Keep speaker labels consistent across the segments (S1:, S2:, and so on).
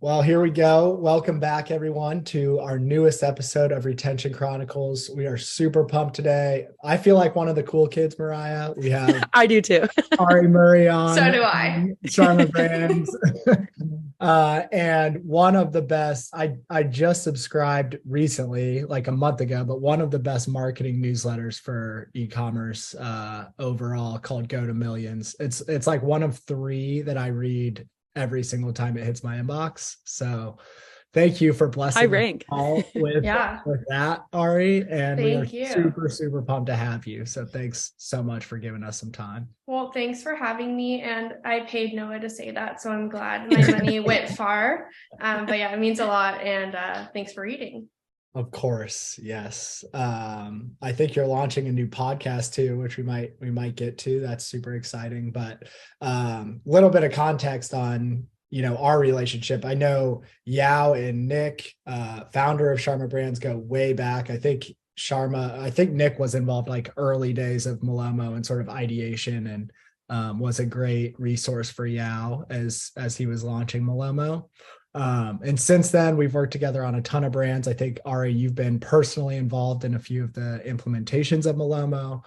S1: Well, here we go. Welcome back, everyone, to our newest episode of Retention Chronicles. We are super pumped today. I feel like one of the cool kids, Mariah. We have
S2: I do too.
S1: Ari Murray on,
S3: So do I.
S1: Sharma Brands, and one of the best. I just subscribed recently, like a month ago, but one of the best marketing newsletters for e-commerce overall, called Go to Millions. It's like one of three that I read every single time it hits my inbox. So thank you for blessing
S2: I rank
S1: all with that, Ari. And
S3: Thank
S1: we are
S3: you.
S1: super pumped to have you. So thanks so much for giving us some time.
S3: Well, thanks for having me. And I paid Noah to say that, so I'm glad my money went far. But yeah, it means a lot. And thanks for reading.
S1: Of course, yes. I think you're launching a new podcast too, which we might get to. That's super exciting. But little bit of context on our relationship. I know Yao and Nik, founder of Sharma Brands, go way back. I think Nik was involved like early days of Malomo and sort of ideation, and was a great resource for Yao as he was launching Malomo. And since then, we've worked together on a ton of brands. I think, Ari, you've been personally involved in a few of the implementations of Malomo.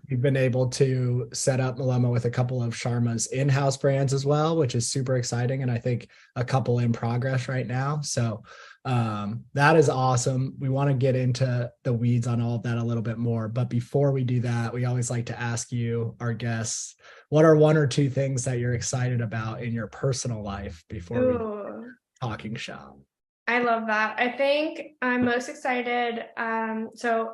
S1: We've been able to set up Malomo with a couple of Sharma's in-house brands as well, which is super exciting. And I think a couple in progress right now. So that is awesome. We want to get into the weeds on all of that a little bit more. But before we do that, we always like to ask you, our guests, what are one or two things that you're excited about in your personal life before we talking shop?
S3: I love that. I think I'm most excited. So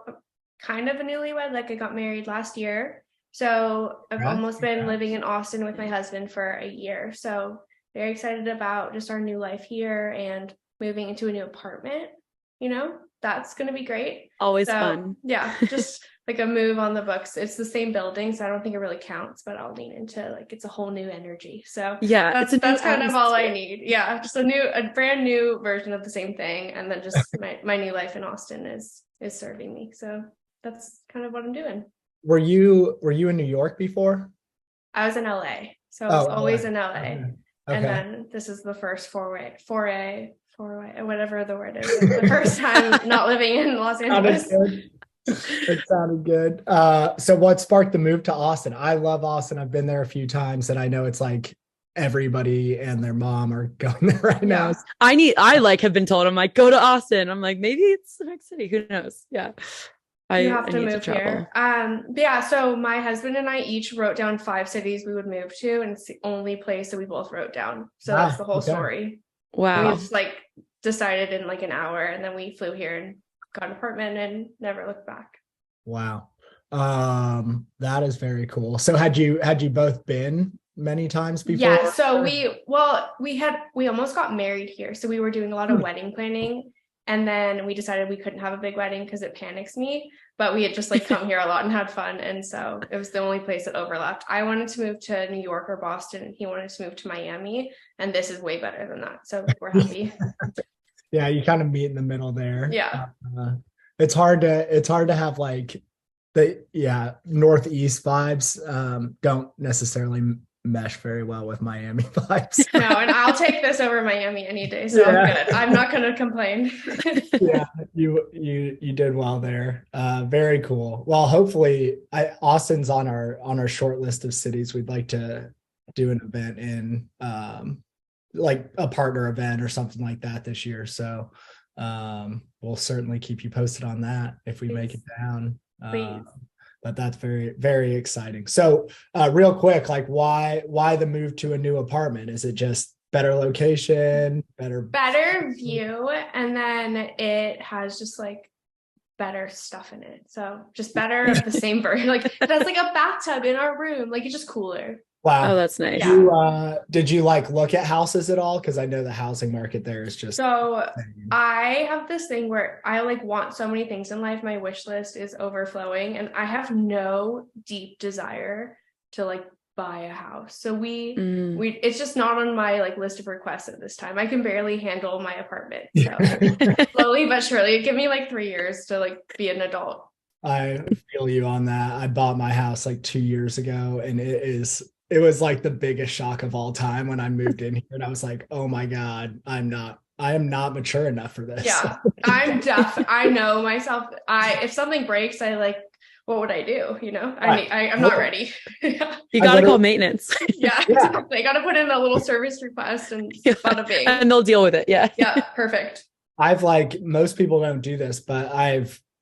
S3: kind of a newlywed, like I got married last year. So I've almost been living in Austin with my husband for a year. So very excited about just our new life here and moving into a new apartment. That's going to be great.
S2: Always fun.
S3: Yeah, just like a move on the books. It's the same building, so I don't think it really counts, but I'll lean into like it's a whole new energy. So
S2: yeah,
S3: that's kind of all I need. Yeah, just a brand new version of the same thing, and then just my new life in Austin is serving me. So that's kind of what I'm doing.
S1: Were you in New York before?
S3: I was in LA, so I was always in LA,
S1: okay.
S3: And then this is the first foray, whatever the word is, the first time not living in Los Angeles.
S1: It sounded good. So what sparked the move to Austin? I love Austin. I've been there a few times, and I know it's like everybody and their mom are going there right now.
S2: I have been told, I'm like, go to Austin. I'm like, maybe it's the next city. Who knows? Yeah.
S3: You have to move here. So my husband and I each wrote down 5 cities we would move to, and it's the only place that we both wrote down. So that's the whole story.
S2: Wow.
S3: We just decided in like an hour, and then we flew here and got an apartment and never looked back.
S1: Wow. That is very cool. So had you both been many times before?
S3: Yeah. So we almost got married here. So we were doing a lot of wedding planning. And then we decided we couldn't have a big wedding because it panics me, but we had just come here a lot and had fun. And so it was the only place that overlapped. I wanted to move to New York or Boston, and he wanted to move to Miami. And this is way better than that. So we're happy.
S1: Yeah. You kind of meet in the middle there.
S3: Yeah.
S1: It's hard to have like Northeast vibes, don't necessarily mesh very well with Miami vibes.
S3: No, and I'll take this over Miami any day, so I'm good. I'm not going to complain.
S1: Yeah, you did well there. Very cool. Well, hopefully, Austin's on our short list of cities we'd like to do an event in, like a partner event or something like that this year. So we'll certainly keep you posted on that if we make it down.
S3: Please.
S1: But that's very, very exciting. So real quick, like why the move to a new apartment? Is it just better location, better
S3: view, and then it has just like better stuff in it. So just better of the same version. Like it has like a bathtub in our room. Like it's just cooler.
S1: Wow.
S2: Oh, that's nice.
S1: Did you look at houses at all? Because I know the housing market there is just
S3: so I have this thing where I want so many things in life. My wish list is overflowing, and I have no deep desire to buy a house. So we it's just not on my list of requests at this time. I can barely handle my apartment. So slowly but surely, give me 3 years to be an adult.
S1: I feel you on that. I bought my house 2 years ago, and it was like the biggest shock of all time when I moved in here, and I was like, oh my God, I am not mature enough for this.
S3: Yeah, I know myself. If something breaks, I like, what would I do? You know,
S1: Right.
S3: I'm not ready. Yeah.
S2: You got to call maintenance.
S3: Yeah,
S1: Yeah.
S3: exactly. I got to put in a little service request and
S2: Yeah.
S3: bada bing.
S2: And they'll deal with it. Yeah.
S3: Yeah, perfect.
S1: I've like, most people don't do this, but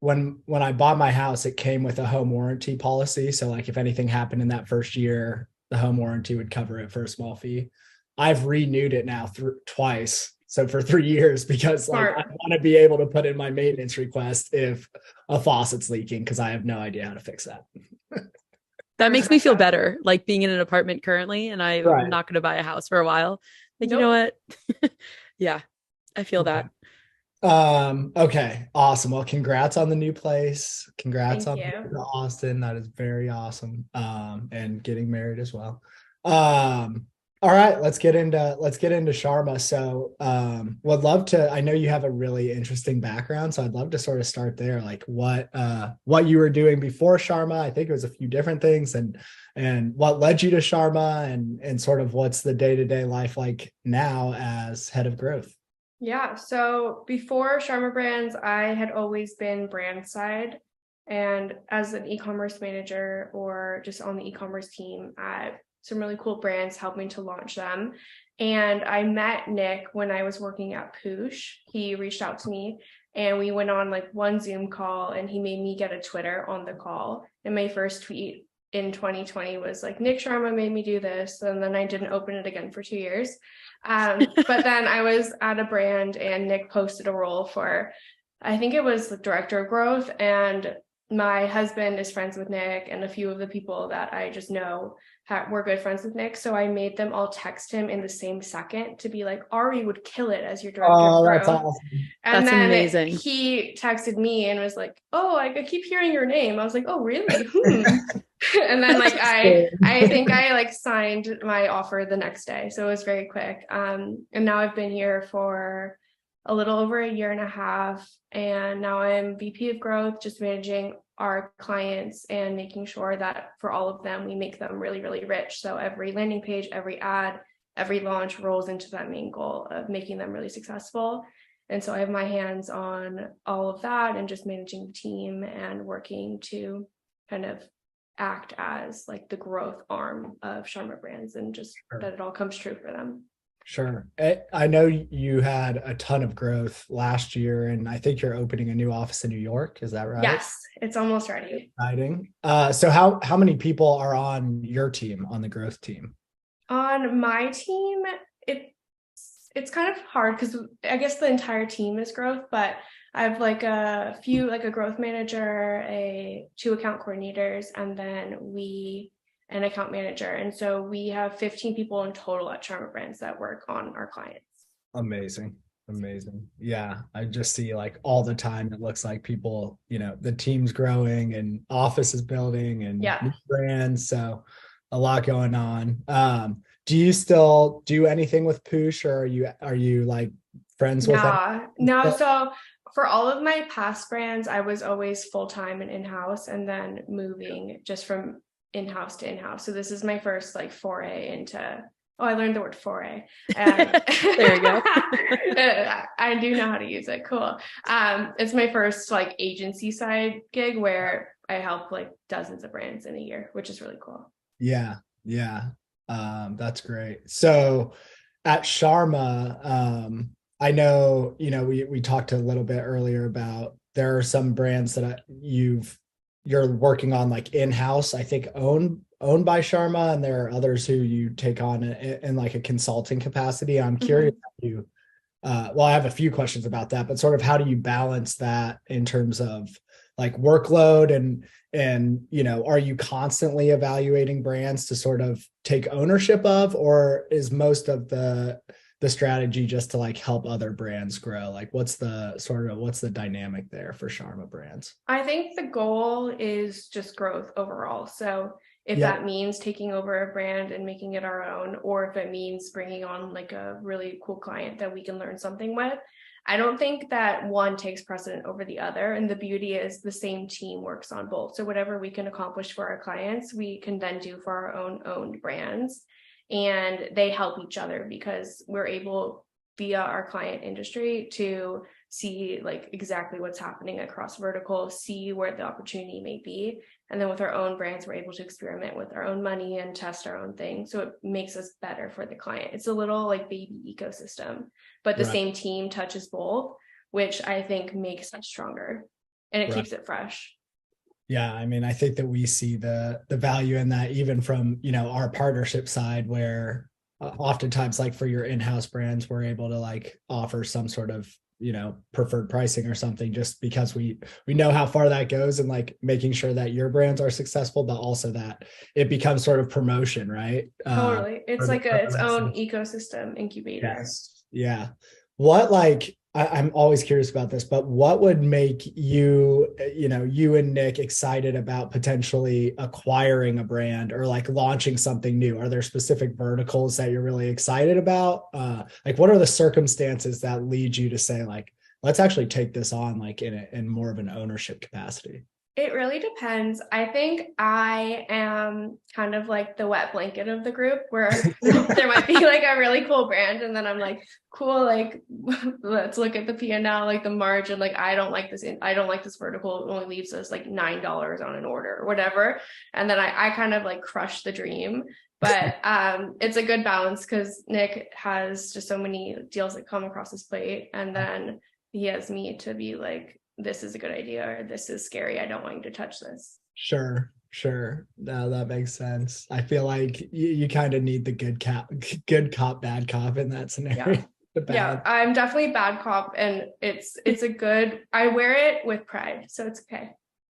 S1: when I bought my house, it came with a home warranty policy. So like if anything happened in that first year, the home warranty would cover it for a small fee. I've renewed it now twice. So for 3 years, because like
S3: Smart.
S1: I want to be able to put in my maintenance request if a faucet's leaking, because I have no idea how to fix that.
S2: That makes me feel better, like being in an apartment currently, and I'm
S1: Right.
S2: not going to buy a house for a while. Like,
S3: Nope.
S2: you know what? Yeah, I feel that.
S1: Okay, awesome. Well, congrats on the new place. Congrats
S3: Thank
S1: on
S3: you.
S1: moving to Austin. That is very awesome. And getting married as well. All right, let's get into Sharma. So, would love to, I know you have a really interesting background, so I'd love to sort of start there. Like what you were doing before Sharma. I think it was a few different things, and what led you to Sharma, and sort of what's the day-to-day life like now as head of growth.
S3: Yeah, so before Sharma Brands, I had always been brand side, and as an e-commerce manager or just on the e-commerce team at some really cool brands, helping to launch them. And I met Nik when I was working at Poosh. He reached out to me and we went on like one Zoom call, and he made me get a Twitter on the call. And my first tweet in 2020 was like, Nik Sharma made me do this. And then I didn't open it again for 2 years. But then I was at a brand and Nik posted a role for, I think it was the director of growth. And my husband is friends with Nik, and a few of the people that I just know were good friends with Nik. So I made them all text him in the same second to be like, Ari would kill it as your director of growth.
S1: That's awesome.
S3: And
S2: That's
S3: then
S2: amazing.
S3: he texted me and was like, oh, I keep hearing your name. I was like, oh, really? And then like I think I like signed my offer the next day. So it was very quick. And now I've been here for a little over a year and a half. And now I'm VP of growth, just managing our clients and making sure that for all of them, we make them really, really rich. So every landing page, every ad, every launch rolls into that main goal of making them really successful. And so I have my hands on all of that and just managing the team and working to kind of act as like the growth arm of Sharma Brands, and just that it all comes true for them.
S1: Sure. I know you had a ton of growth last year, and I think you're opening a new office in New York. Is that right?
S3: Yes, it's almost ready.
S1: Exciting. So how many people are on your team, on the growth team?
S3: On my team, it's kind of hard because I guess the entire team is growth, but I have like a few, like a growth manager, 2 account coordinators, and then an account manager. And so we have 15 people in total at Sharma Brands that work on our clients.
S1: Amazing. Yeah. I just see like all the time, it looks like people, the team's growing and office is building and new brands. So a lot going on. Do you still do anything with Poosh, or are you like friends with them?
S3: No. So for all of my past brands, I was always full-time and in-house, and then moving just from in-house to in-house. So this is my first like foray into, I learned the word foray. There
S2: you go.
S3: I do know how to use it. Cool. It's my first like agency side gig where I help like dozens of brands in a year, which is really cool.
S1: Yeah. That's great. So at Sharma, I know, we talked a little bit earlier about there are some brands that you're working on like in-house, I think owned by Sharma, and there are others who you take on in like a consulting capacity. I'm curious how you, I have a few questions about that, but sort of how do you balance that in terms of like workload and are you constantly evaluating brands to sort of take ownership of, or is most of the strategy just to like help other brands grow? Like what's the dynamic there for Sharma Brands?
S3: I think the goal is just growth overall. So if that means taking over a brand and making it our own, or if it means bringing on like a really cool client that we can learn something with, I don't think that one takes precedent over the other. And the beauty is the same team works on both. So whatever we can accomplish for our clients, we can then do for our own owned brands. And they help each other because we're able via our client industry to see like exactly what's happening across verticals, see where the opportunity may be. And then with our own brands, we're able to experiment with our own money and test our own thing. So it makes us better for the client. It's a little like baby ecosystem, but the same team touches both, which I think makes us stronger and it keeps it fresh.
S1: Yeah, I mean, I think that we see the value in that even from, you know, our partnership side where oftentimes like for your in-house brands, we're able to like offer some sort of, you know, preferred pricing or something just because we know how far that goes and like making sure that your brands are successful, but also that it becomes sort of promotion, right?
S3: Totally. It's like its own ecosystem incubator.
S1: Yes. Yeah. What like I'm always curious about this, but what would make you, you know, you and Nik excited about potentially acquiring a brand or like launching something new? Are there specific verticals that you're really excited about? Like what are the circumstances that lead you to say like, let's actually take this on like in more of an ownership capacity?
S3: It really depends. I think I am kind of like the wet blanket of the group where there might be like a really cool brand. And then I'm like, cool, like, let's look at the P&L, like the margin. Like, I don't like this. I don't like this vertical. It only leaves us like $9 on an order or whatever. And then I kind of like crush the dream. But it's a good balance because Nik has just so many deals that come across his plate. And then he has me to be like, this is a good idea or this is scary. I don't want you to touch this.
S1: Sure. No, that makes sense. I feel like you kind of need the good cop, bad cop in that scenario.
S3: Yeah, I'm definitely bad cop and it's a good, I wear it with pride. So it's okay.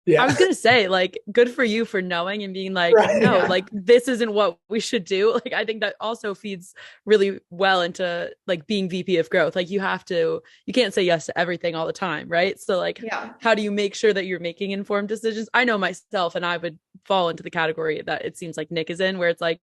S2: Yeah. I was gonna say, like, good for you for knowing and being like, like this isn't what we should do. Like, I think that also feeds really well into like being VP of growth. Like, you can't say yes to everything all the time, right? So, like, how do you make sure that you're making informed decisions? I know myself, and I would fall into the category that it seems like Nik is in, where it's like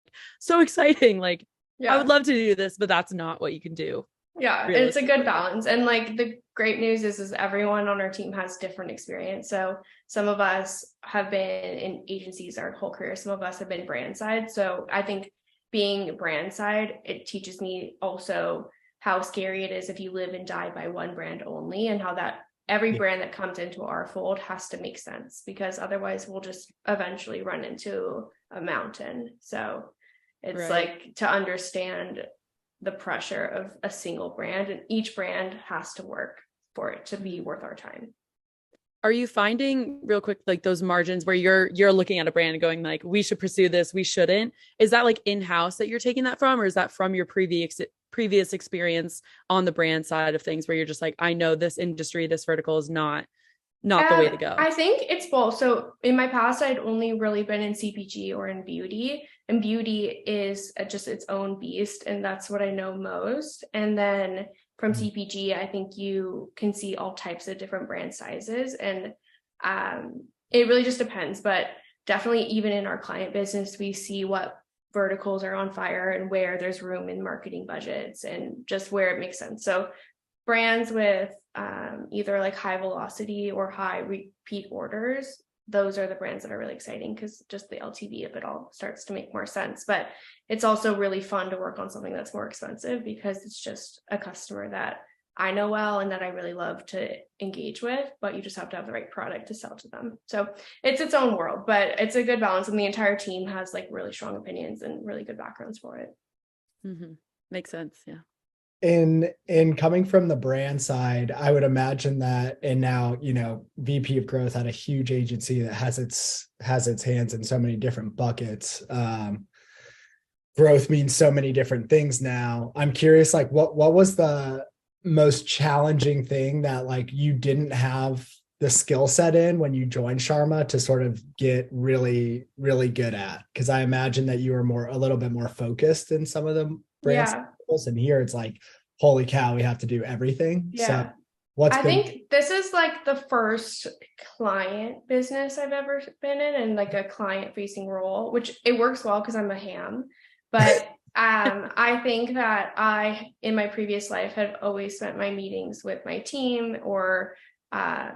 S2: so exciting. Like, I would love to do this, but that's not what you can do.
S3: Yeah, really. It's a good balance. And like the great news is everyone on our team has different experience. So some of us have been in agencies our whole career. Some of us have been brand side. So I think being brand side, it teaches me also how scary it is if you live and die by one brand only and how that every brand that comes into our fold has to make sense because otherwise we'll just eventually run into a mountain. So it's like to understand the pressure of a single brand and each brand has to work for it to be worth our time.
S2: Are you finding real quick, like those margins where you're looking at a brand and going like, we should pursue this, we shouldn't? Is that like in-house that you're taking that from, or is that from your previous experience on the brand side of things where you're just like, I know this industry, this vertical is not the way to go?
S3: I think it's both. So in my past, I'd only really been in CPG or in beauty, and beauty is just its own beast. And that's what I know most. And then from CPG, I think you can see all types of different brand sizes. And it really just depends. But definitely even in our client business, we see what verticals are on fire and where there's room in marketing budgets and just where it makes sense. So brands with either like high velocity or high repeat orders, those are the brands that are really exciting because just the LTV of it all starts to make more sense. But it's also really fun to work on something that's more expensive because it's just a customer that I know well and that I really love to engage with, but you just have to have the right product to sell to them. So it's its own world, but it's a good balance. And the entire team has like really strong opinions and really good backgrounds for it.
S2: Mm-hmm. Makes sense. Yeah.
S1: In coming from the brand side, I would imagine that, and now, you know, VP of growth at a huge agency that has its hands in so many different buckets. Growth means so many different things now. I'm curious, like what was the most challenging thing that like you didn't have the skill set in when you joined Sharma to sort of get really, really good at? Because I imagine that you were a little bit more focused in some of the brands. And here it's like, holy cow, we have to do everything. So I
S3: think this is like the first client business I've ever been in and like a client facing role, which it works well because I'm a ham, but I think that in my previous life, had always spent my meetings with my team or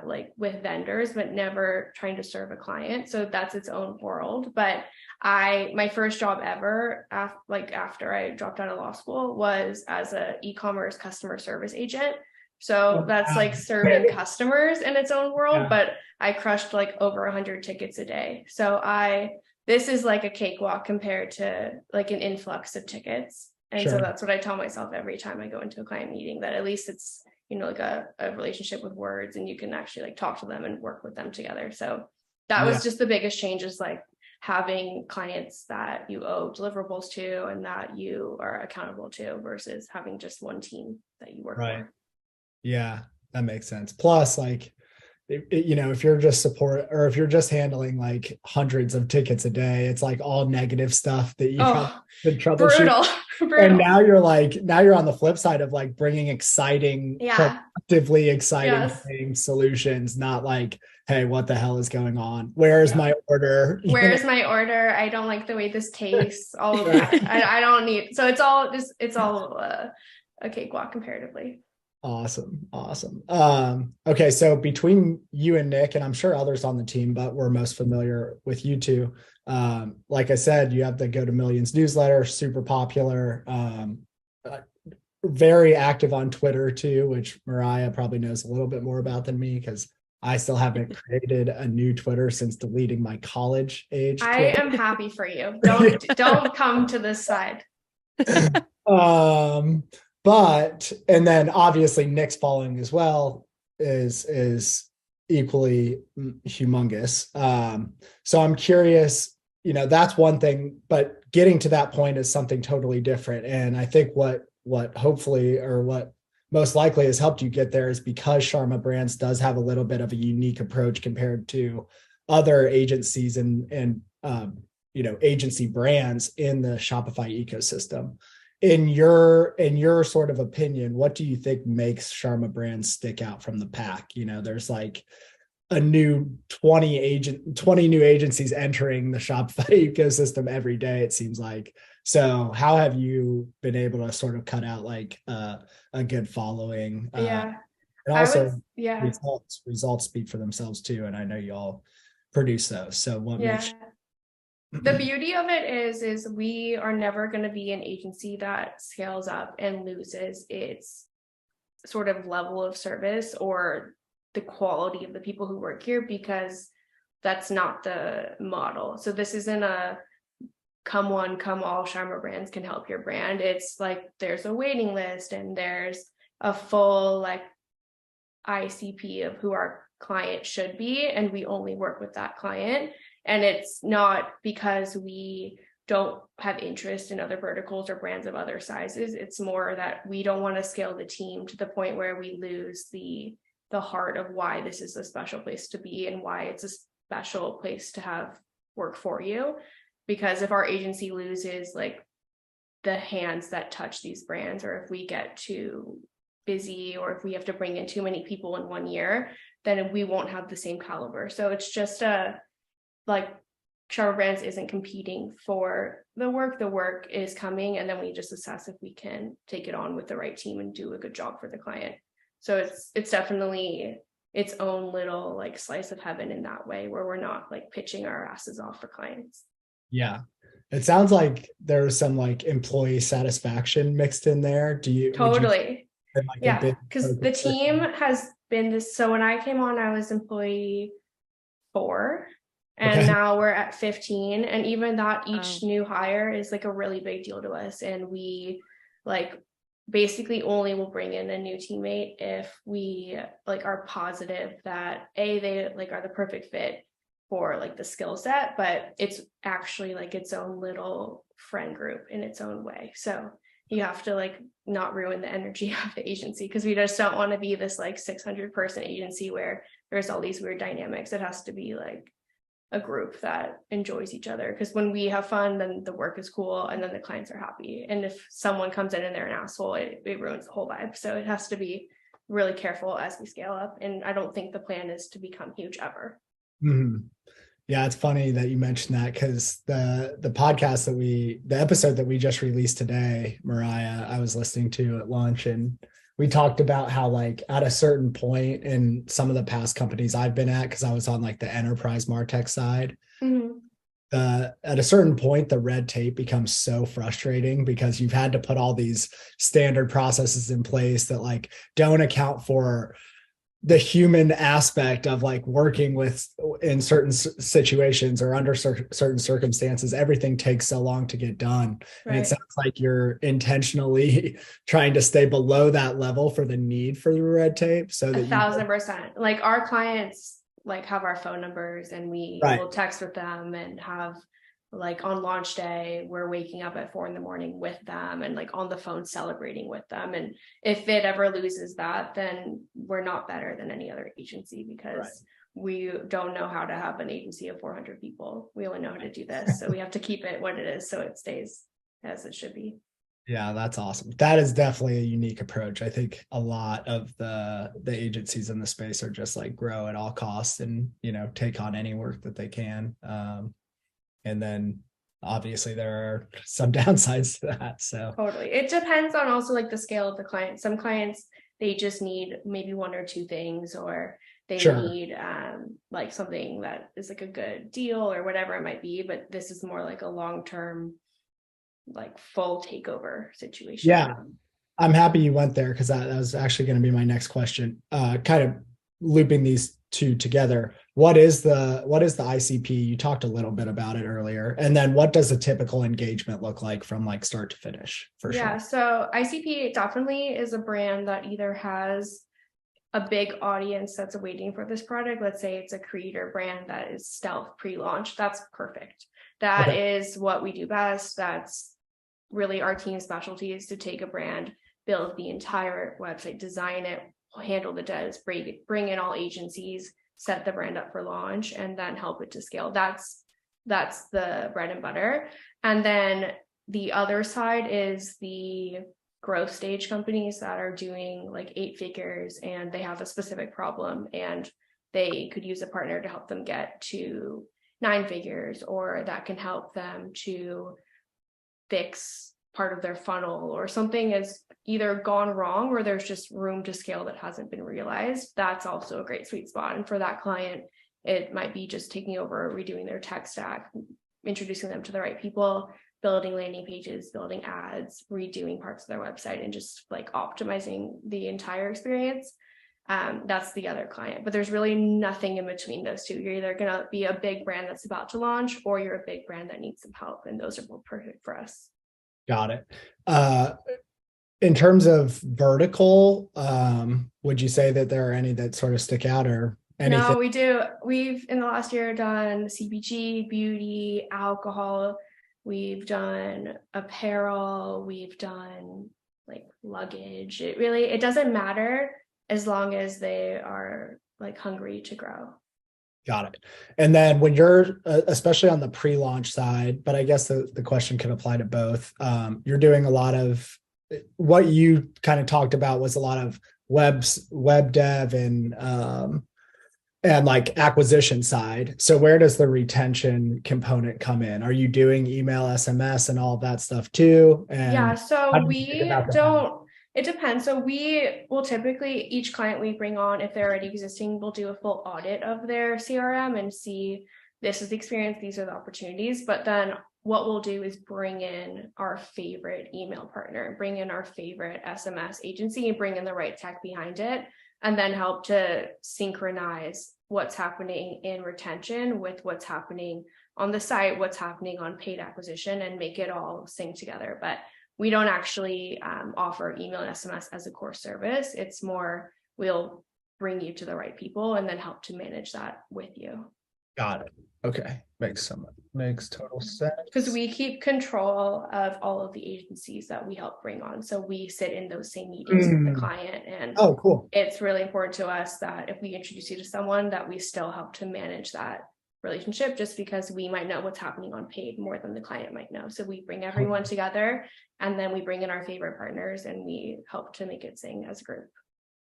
S3: like with vendors, but never trying to serve a client. So that's its own world. But my first job ever, after I dropped out of law school, was as a e-commerce customer service agent. So that's like serving customers in its own world, but I crushed like over 100 tickets a day. So this is like a cakewalk compared to like an influx of tickets. And so that's what I tell myself every time I go into a client meeting, that at least it's, like a relationship with words, and you can actually like talk to them and work with them together. So that was just the biggest change, is like having clients that you owe deliverables to and that you are accountable to, versus having just one team that you work for.
S1: Yeah, that makes sense. Plus, like, if you're just support, or if you're just handling like hundreds of tickets a day, it's like all negative stuff that you have been troubleshooting. Brutal. And now you're on the flip side of like bringing exciting, productively exciting solutions, not like, hey, what the hell is going on? Where's my order?
S3: Where's my order? I don't like the way this tastes. All of that. I don't need. So it's all a cakewalk comparatively.
S1: Awesome. Okay. So between you and Nik, and I'm sure others on the team, but we're most familiar with you two. Like I said, you have the Go to Millions newsletter, super popular, very active on Twitter too, which Mariah probably knows a little bit more about than me, because I still haven't created a new Twitter since deleting my college age Twitter.
S3: I am happy for you. Don't come to this side.
S1: But, and then obviously Nik's following as well is equally humongous. So I'm curious, that's one thing, but getting to that point is something totally different. And I think what hopefully, or what most likely has helped you get there, is because Sharma Brands does have a little bit of a unique approach compared to other agencies and agency brands in the Shopify ecosystem. In your sort of opinion, what do you think makes Sharma Brands stick out from the pack? There's like a new 20 new agencies entering the Shopify ecosystem every day, it seems like. So how have you been able to sort of cut out like a good following? And also results speak for themselves too. And I know you all produce those. So what makes
S3: the beauty of it is we are never going to be an agency that scales up and loses its sort of level of service or the quality of the people who work here, because that's not the model. So this isn't a come one, come all, Sharma Brands can help your brand. It's like there's a waiting list and there's a full like ICP of who our client should be, and we only work with that client. And it's not because we don't have interest in other verticals or brands of other sizes. It's more that we don't want to scale the team to the point where we lose the heart of why this is a special place to be and why it's a special place to have work for you. Because if our agency loses like the hands that touch these brands, or if we get too busy, or if we have to bring in too many people in 1 year, then we won't have the same caliber. So it's just like Sharma Brands isn't competing for the work is coming, and then we just assess if we can take it on with the right team and do a good job for the client. So it's definitely its own little like slice of heaven in that way, where we're not like pitching our asses off for clients.
S1: Yeah, it sounds like there's some like employee satisfaction mixed in there.
S3: Totally. Because the team has been this. So when I came on, I was employee 4. And now we're at 15. And even that, each new hire is like a really big deal to us. And we like basically only will bring in a new teammate if we like are positive that they like are the perfect fit for like the skill set, but it's actually like its own little friend group in its own way. So you have to like not ruin the energy of the agency, because we just don't want to be this like 600 person agency where there's all these weird dynamics. It has to be like a group that enjoys each other, because when we have fun, then the work is cool and then the clients are happy. And if someone comes in and they're an asshole, it ruins the whole vibe. So it has to be really careful as we scale up. And I don't think the plan is to become huge ever.
S1: Mm-hmm. Yeah, it's funny that you mentioned that because the episode that we just released today, Mariah, I was listening to at lunch, and we talked about how like at a certain point in some of the past companies I've been at, because I was on like the enterprise MarTech side,
S3: Mm-hmm.
S1: at a certain point, the red tape becomes so frustrating because you've had to put all these standard processes in place that like don't account for the human aspect of like working with in certain situations or under certain circumstances. Everything takes so long to get done. And it
S3: Right.
S1: sounds like you're intentionally trying to stay below that level for the need for the red tape so
S3: A
S1: that you
S3: 1000%. Like our clients like have our phone numbers and we
S1: right.
S3: will text with them and have like on launch day, we're waking up at 4 a.m. with them and like on the phone celebrating with them. And if it ever loses that, then we're not better than any other agency because
S1: Right.
S3: we don't know how to have an agency of 400 people. We only know how to do this. So we have to keep it what it is so it stays as it should be.
S1: Yeah, that's awesome. That is definitely a unique approach. I think a lot of the agencies in the space are just like grow at all costs and, you know, take on any work that they can. And then obviously there are some downsides to that. So
S3: Totally. It depends on also like the scale of the client. Some clients, they just need maybe one or two things, or they
S1: sure.
S3: need like something that is like a good deal or whatever it might be. But this is more like a long-term, like full takeover situation.
S1: Yeah. I'm happy you went there because that was actually going to be my next question. Kind of looping these two together. What is the ICP? You talked a little bit about it earlier. And then what does a typical engagement look like from like start to finish for
S3: Yeah,
S1: sure?
S3: so ICP definitely is a brand that either has a big audience that's waiting for this product. Let's say it's a creator brand that is stealth pre-launch. That's perfect. That is what we do best. That's really our team's specialty, is to take a brand, build the entire website, design it, handle the devs, bring in all agencies, set the brand up for launch, and then help it to scale. That's the bread and butter. And then the other side is the growth stage companies that are doing like 8 figures and they have a specific problem and they could use a partner to help them get to 9 figures, or that can help them to fix part of their funnel, or something has either gone wrong or there's just room to scale that hasn't been realized. That's also a great sweet spot. And for that client, it might be just taking over, redoing their tech stack, introducing them to the right people, building landing pages, building ads, redoing parts of their website, and just like optimizing the entire experience. That's the other client, but there's really nothing in between those two. You're either going to be a big brand that's about to launch, or you're a big brand that needs some help, and those are both perfect for us.
S1: Got it. In terms of vertical, would you say that there are any that sort of stick out or anything?
S3: No, we do. We've in the last year done CPG, beauty, alcohol. We've done apparel. We've done like luggage. It doesn't matter as long as they are like hungry to grow.
S1: Got it. And then when you're, especially on the pre-launch side, but I guess the question could apply to both. You're doing a lot of what you kind of talked about was a lot of web dev and like acquisition side. So where does the retention component come in? Are you doing email, SMS, and all of that stuff too? And
S3: yeah, so
S1: we
S3: don't, it depends. So we will typically, each client we bring on, if they're already existing, we'll do a full audit of their CRM and see, this is the experience, these are the opportunities. But then what we'll do is bring in our favorite email partner, bring in our favorite SMS agency, and bring in the right tech behind it, and then help to synchronize what's happening in retention with what's happening on the site, what's happening on paid acquisition, and make it all sync together. But we don't actually offer email and SMS as a core service. It's more, we'll bring you to the right people and then help to manage that with you.
S1: Got it. Okay. Makes total sense.
S3: Because we keep control of all of the agencies that we help bring on. So we sit in those same meetings with the client. And
S1: cool.
S3: It's really important to us that if we introduce you to someone, that we still help to manage that relationship, just because we might know what's happening on paid more than the client might know. So we bring everyone together, and then we bring in our favorite partners and we help to make it sing as a group.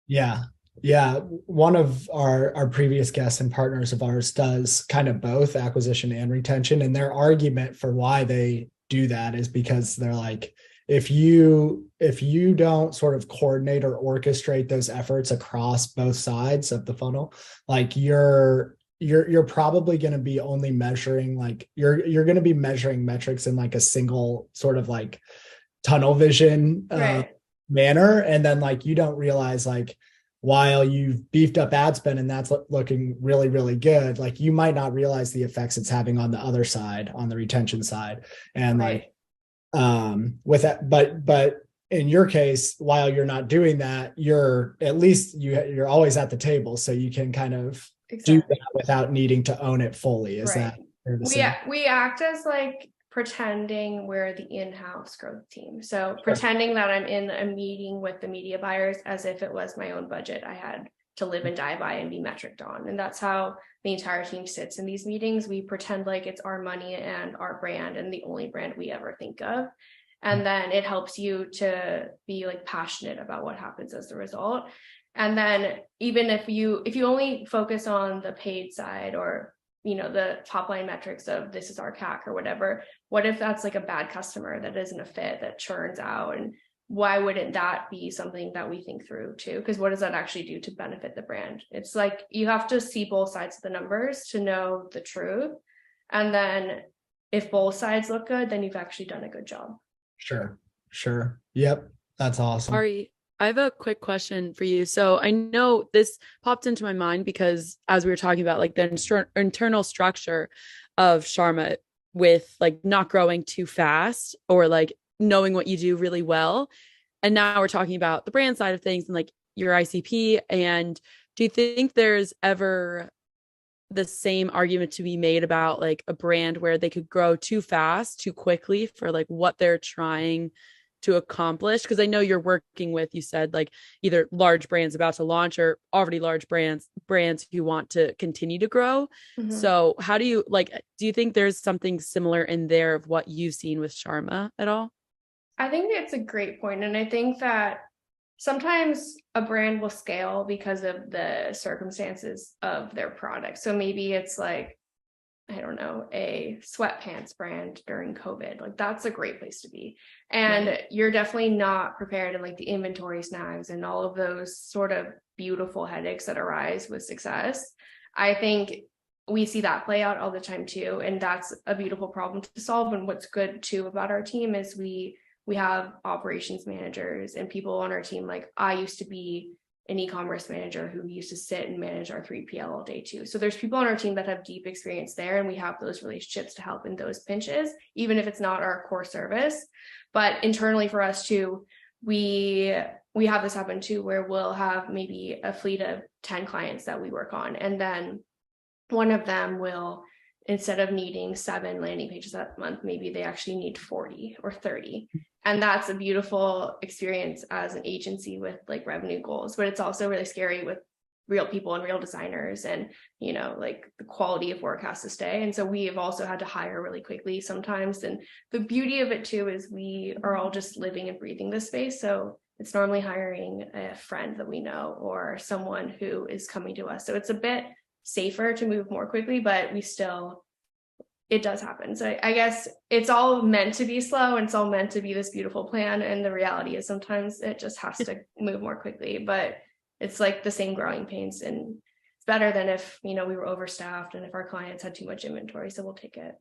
S1: Yeah. Yeah, one of our previous guests and partners of ours does kind of both acquisition and retention. And their argument for why they do that is because they're like, if you don't sort of coordinate or orchestrate those efforts across both sides of the funnel, like you're probably going to be only measuring, like you're going to be measuring metrics in like a single sort of like tunnel vision
S3: Right.
S1: manner. And then like you don't realize, like, while you've beefed up ad spend and that's looking really, really good, like you might not realize the effects it's having on the other side, on the retention side. And
S3: Right.
S1: like with that, but in your case, while you're not doing that, you're at least you're always at the table, so you can kind of do that without needing to own it fully. Is that fair to say?
S3: We act as like pretending we're the in-house growth team. So pretending that I'm in a meeting with the media buyers as if it was my own budget I had to live and die by and be metriced on. And that's how the entire team sits in these meetings. We pretend like it's our money and our brand and the only brand we ever think of. And then it helps you to be like passionate about what happens as the result. And then even if you only focus on the paid side, or the top line metrics of this is our CAC or whatever, what if that's like a bad customer that isn't a fit, that churns out? And why wouldn't that be something that we think through too? Because what does that actually do to benefit the brand? It's like you have to see both sides of the numbers to know the truth. And then if both sides look good, then you've actually done a good job.
S1: Sure. Yep. That's awesome.
S2: Ari, I have a quick question for you. So I know this popped into my mind because as we were talking about like the internal structure of Sharma, with like not growing too fast or like knowing what you do really well. And now we're talking about the brand side of things and like your ICP. And do you think there's ever the same argument to be made about like a brand where they could grow too fast, too quickly for like what they're trying to accomplish? Because I know you're working with, you said like either large brands about to launch or already large brands who want to continue to grow. Mm-hmm. So how do you do you think there's something similar in there of what you've seen with Sharma at all?
S3: I think it's a great point. And I think that sometimes a brand will scale because of the circumstances of their product. So maybe it's like, I don't know, a sweatpants brand during COVID. Like that's a great place to be. And you're definitely not prepared in like the inventory snags and all of those sort of beautiful headaches that arise with success. I think we see that play out all the time too. And that's a beautiful problem to solve. And what's good too about our team is we have operations managers and people on our team. Like I used to be an e-commerce manager who used to sit and manage our 3PL all day too. So there's people on our team that have deep experience there, and we have those relationships to help in those pinches, even if it's not our core service. But internally for us too, we have this happen too, where we'll have maybe a fleet of 10 clients that we work on. And then one of them will, instead of needing 7 landing pages that month, maybe they actually need 40 or 30. And that's a beautiful experience as an agency with like revenue goals, but it's also really scary with real people and real designers, and like the quality of work has to stay. And so we have also had to hire really quickly sometimes. And the beauty of it too is we are all just living and breathing this space. So it's normally hiring a friend that we know or someone who is coming to us. So it's a bit safer to move more quickly, but it does happen. So I guess it's all meant to be slow and it's all meant to be this beautiful plan. And the reality is sometimes it just has to move more quickly, but it's like the same growing pains, and it's better than if, we were overstaffed and if our clients had too much inventory. So we'll take it.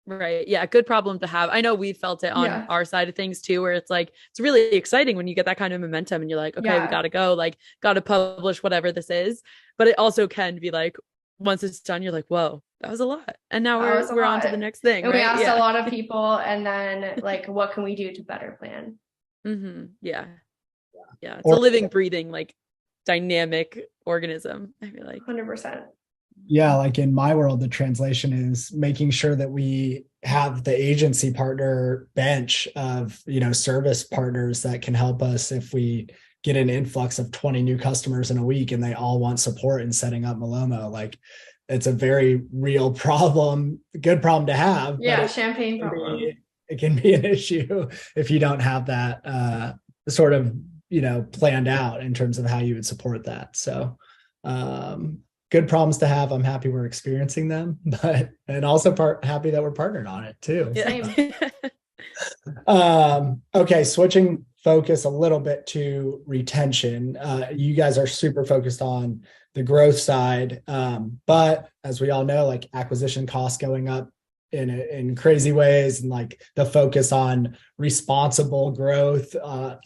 S2: Right. Yeah. Good problem to have. I know we felt it on our side of things too, where it's like, it's really exciting when you get that kind of momentum and you're like, okay, we got to go, like, got to publish whatever this is. But it also can be like, once it's done, you're like, whoa, that was a lot. And now we're on to the next thing.
S3: And we asked a lot of people, and then like, what can we do to better plan?
S2: Mm-hmm. Yeah. It's a living, breathing, like dynamic organism. I feel like
S3: 100%.
S1: Yeah, like in my world, the translation is making sure that we have the agency partner bench of, service partners that can help us if we get an influx of 20 new customers in a week and they all want support in setting up Malomo. Like it's a very real problem, good problem to have.
S3: Yeah, champagne problem.
S1: It can be an issue if you don't have that sort of planned out in terms of how you would support that. So good problems to have. I'm happy we're experiencing them, and also happy that we're partnered on it too.
S2: Yeah.
S1: Okay, switching focus a little bit to retention. You guys are super focused on the growth side, but as we all know, like acquisition costs going up in crazy ways, and like the focus on responsible growth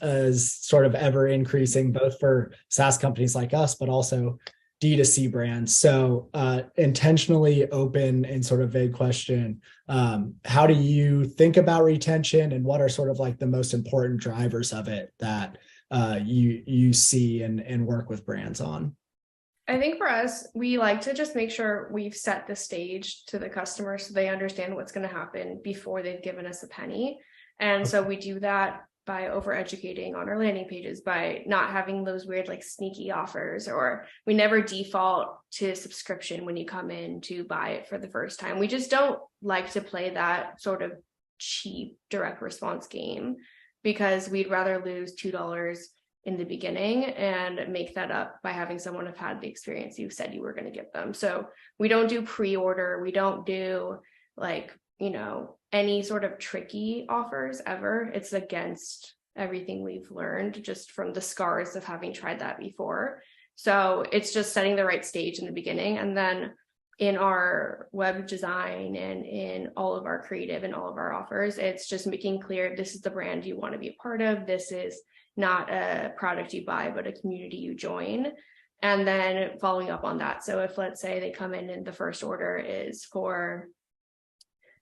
S1: is sort of ever increasing, both for SaaS companies like us, but also D2C brands. So intentionally open and sort of vague question. How do you think about retention, and what are sort of like the most important drivers of it that you see and work with brands on?
S3: I think for us, we like to just make sure we've set the stage to the customer so they understand what's going to happen before they've given us a penny. And so we do that by over-educating on our landing pages, by not having those weird like sneaky offers, or we never default to subscription when you come in to buy it for the first time. We just don't like to play that sort of cheap direct response game, because we'd rather lose $2 in the beginning and make that up by having someone have had the experience you said you were going to give them. So we don't do pre-order. We don't do like, any sort of tricky offers ever. It's against everything we've learned just from the scars of having tried that before. So it's just setting the right stage in the beginning. And then in our web design and in all of our creative and all of our offers, it's just making clear this is the brand you want to be a part of. This is not a product you buy, but a community you join. And then following up on that. So if, let's say, they come in and the first order is for,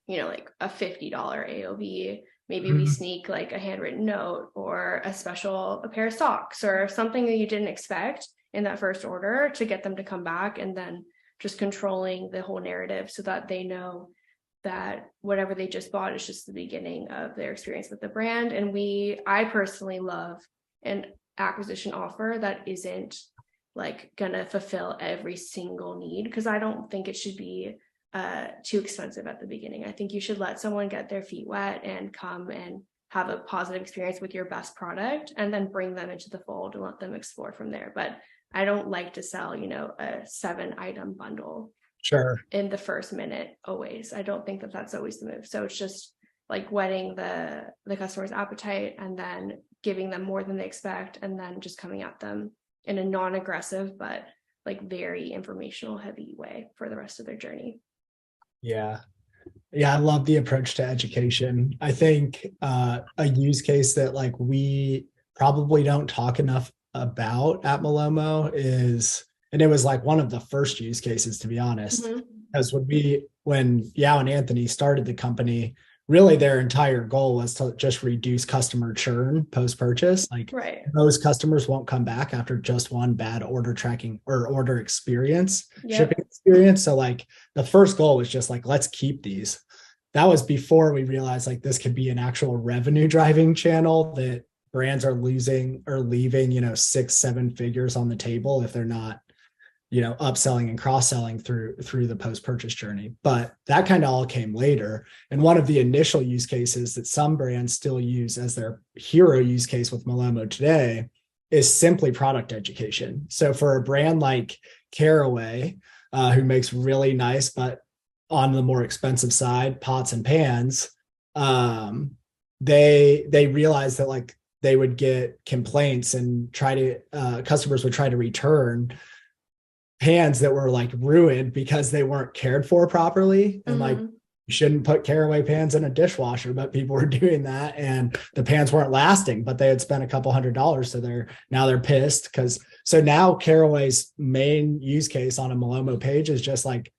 S3: like a $50 AOV, maybe we sneak like a handwritten note or a pair of socks or something that you didn't expect in that first order to get them to come back, and then just controlling the whole narrative so that they know that whatever they just bought is just the beginning of their experience with the brand. And I personally love an acquisition offer that isn't like gonna fulfill every single need, because I don't think it should be too expensive at the beginning. I think you should let someone get their feet wet and come and have a positive experience with your best product, and then bring them into the fold and let them explore from there. But I don't like to sell, a 7-item bundle in the first minute always. I don't think that that's always the move. So it's just like whetting the customer's appetite and then giving them more than they expect, and then just coming at them in a non-aggressive but like very informational heavy way for the rest of their journey.
S1: Yeah, I love the approach to education. I think a use case that like we probably don't talk enough about at Malomo is, and it was like one of the first use cases, to be honest, because when Yao and Anthony started the company, really their entire goal was to just reduce customer churn post-purchase. Like most customers won't come back after just one bad order tracking or order experience, shipping experience. So like the first goal was just like, let's keep these. That was before we realized like this could be an actual revenue driving channel that brands are losing or leaving, 6-7 figures on the table if they're not, upselling and cross-selling through the post-purchase journey. But that kind of all came later. And one of the initial use cases that some brands still use as their hero use case with Malomo today is simply product education. So for a brand like Caraway, who makes really nice, but on the more expensive side, pots and pans, they realized that like they would get complaints and customers would try to return pans that were like ruined because they weren't cared for properly. And like, you shouldn't put Caraway pans in a dishwasher, but people were doing that, and the pans weren't lasting, but they had spent a couple $100. So they're pissed so now Caraway's main use case on a Malomo page is just like,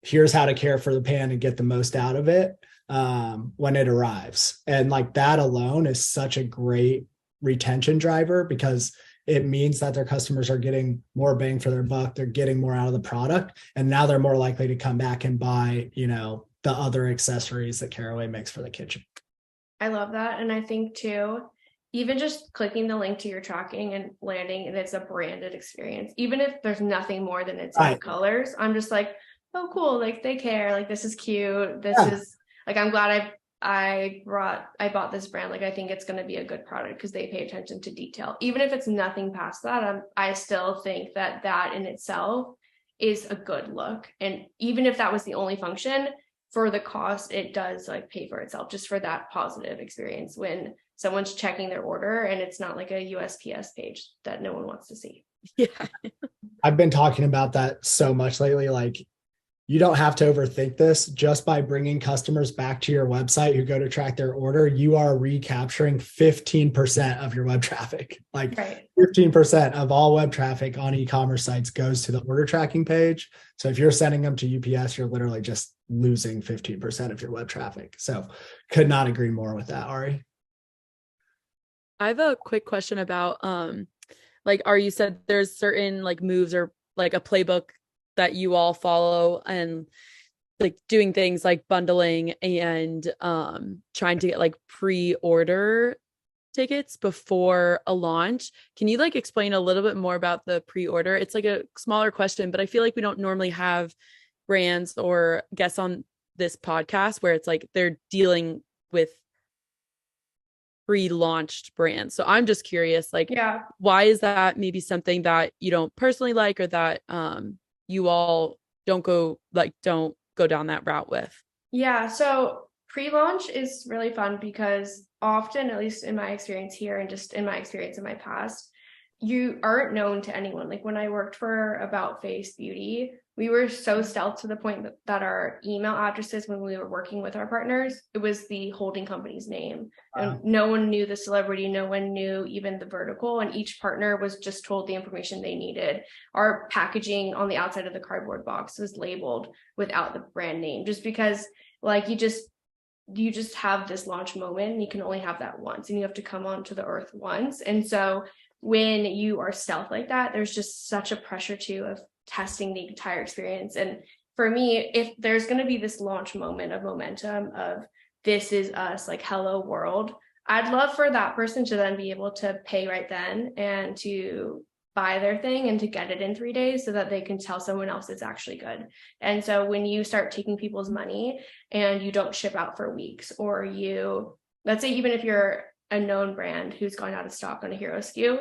S1: here's how to care for the pan and get the most out of it when it arrives. And like that alone is such a great retention driver, because it means that their customers are getting more bang for their buck. They're getting more out of the product. And now they're more likely to come back and buy, the other accessories that Caraway makes for the kitchen.
S3: I love that. And I think too, even just clicking the link to your tracking and landing, and it's a branded experience, even if there's nothing more than its colors, I'm just like, oh, cool. Like they care. Like this is cute. This is like, I'm glad I I bought this brand, like I think it's going to be a good product because they pay attention to detail. Even if it's nothing past that, I still think that in itself is a good look. And even if that was the only function, for the cost, it does like pay for itself just for that positive experience when someone's checking their order and it's not like a USPS page that no one wants to see.
S2: Yeah.
S1: I've been talking about that so much lately. Like, you don't have to overthink this. Just by bringing customers back to your website who go to track their order, you are recapturing 15% of your web traffic. Like 15% of all web traffic on e-commerce sites goes to the order tracking page. So if you're sending them to UPS, you're literally just losing 15% of your web traffic. So could not agree more with that, Ari.
S2: I have a quick question about like Ari, you said there's certain like moves or like a playbook that you all follow and like doing things like bundling and trying to get like pre-order tickets before a launch. Can you like explain a little bit more about the pre-order? It's like a smaller question, but I feel like we don't normally have brands or guests on this podcast where it's like they're dealing with pre-launched brands. So I'm just curious, like, why is that maybe something that you don't personally like, or that you all don't go down that route with?
S3: Yeah, so pre-launch is really fun because often, at least in my experience here and just in my experience in my past, you aren't known to anyone. Like when I worked for About Face Beauty, we were so stealth to the point that our email addresses, when we were working with our partners, it was the holding company's name. And no one knew the celebrity, no one knew even the vertical, and each partner was just told the information they needed. Our packaging on the outside of the cardboard box was labeled without the brand name, just because like you just have this launch moment and you can only have that once and you have to come onto the earth once. And so when you are stealth like that, there's just such a pressure too of testing the entire experience. And for me, if there's going to be this launch moment of momentum of this is us, like hello world, I'd love for that person to then be able to pay right then and to buy their thing and to get it in 3 days so that they can tell someone else it's actually good. And so when you start taking people's money and you don't ship out for weeks, or let's say even if you're a known brand who's gone out of stock on a hero SKU,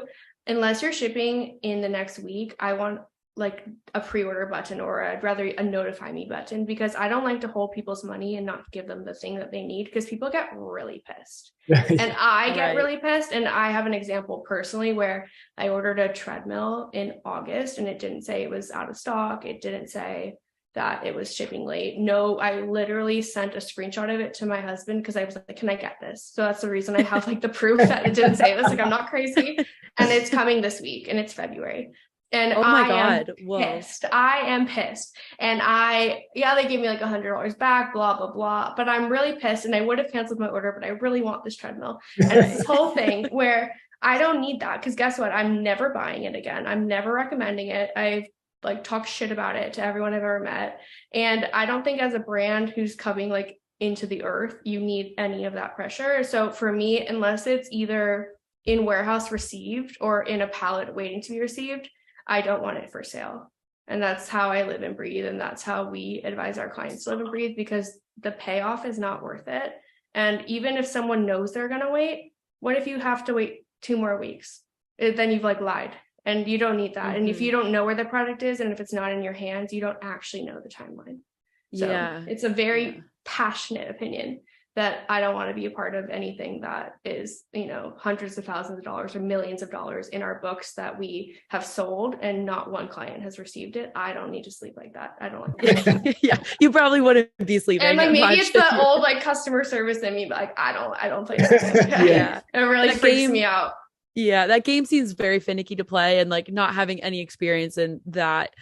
S3: unless you're shipping in the next week, I want like a pre-order button, or I'd rather a notify me button, because I don't like to hold people's money and not give them the thing that they need, because people get really pissed. And I get really pissed. And I have an example personally where I ordered a treadmill in August and it didn't say it was out of stock. It didn't say that it was shipping late. No, I literally sent a screenshot of it to my husband because I was like, can I get this? So that's the reason I have like the proof that it didn't say this. Like, I'm not crazy. And it's coming this week and it's February. And
S2: oh my God,
S3: pissed. I am pissed. And they gave me like $100 back, blah, blah, blah. But I'm really pissed. And I would have canceled my order, but I really want this treadmill. And it's this whole thing where I don't need that, because guess what? I'm never buying it again. I'm never recommending it. I've like talked shit about it to everyone I've ever met. And I don't think as a brand who's coming like into the earth, you need any of that pressure. So for me, unless it's either in warehouse received or in a pallet waiting to be received, I don't want it for sale. And that's how I live and breathe. And that's how we advise our clients to live and breathe, because the payoff is not worth it. And even if someone knows they're going to wait, what if you have to wait 2 more weeks? Then you've like lied, and you don't need that. Mm-hmm. And if you don't know where the product is, and if it's not in your hands, you don't actually know the timeline. So it's a very passionate opinion that I don't want to be a part of anything that is, hundreds of thousands of dollars or millions of dollars in our books that we have sold and not one client has received it. I don't need to sleep like that. I don't like that.
S2: Yeah, you probably wouldn't be sleeping.
S3: And like maybe it's the old like customer service in me, but like I don't play that.
S2: Yeah.
S3: It really freaks me out.
S2: Yeah, that game seems very finicky to play, and like not having any experience in that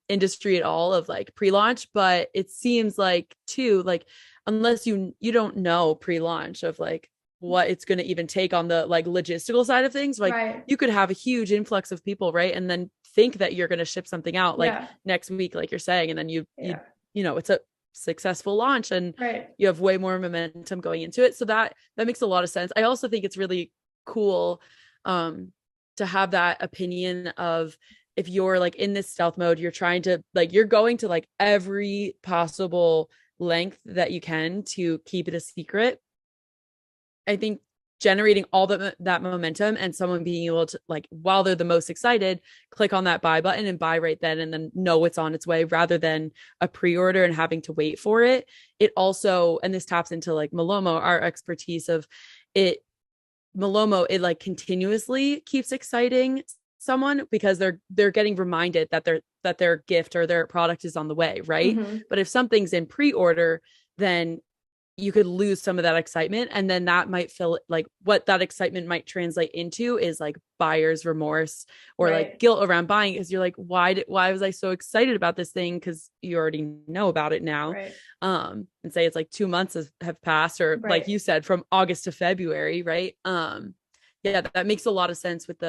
S2: industry at all of like pre-launch. But it seems like too, like unless you don't know pre-launch of like what it's going to even take on the like logistical side of things, like you could have a huge influx of people, right? And then think that you're going to ship something out like next week, like you're saying, and then you it's a successful launch and you have way more momentum going into it. So that makes a lot of sense. I also think it's really cool to have that opinion of, if you're like in this stealth mode, you're trying to like, you're going to like every possible length that you can to keep it a secret. I think generating all that momentum and someone being able to, like, while they're the most excited, click on that buy button and buy right then and then know it's on its way, rather than a pre-order and having to wait for it. It also, and this taps into like Malomo, our expertise of it. Malomo, it like continuously keeps exciting someone because they're getting reminded that their gift or their product is on the way, right? But if something's in pre-order, then you could lose some of that excitement, and then that might feel like what that excitement might translate into is like buyer's remorse or like guilt around buying, because you're like, why was I so excited about this thing? Because you already know about it now. And say it's like 2 months have passed, or like you said, from August to February, right? Yeah, that makes a lot of sense with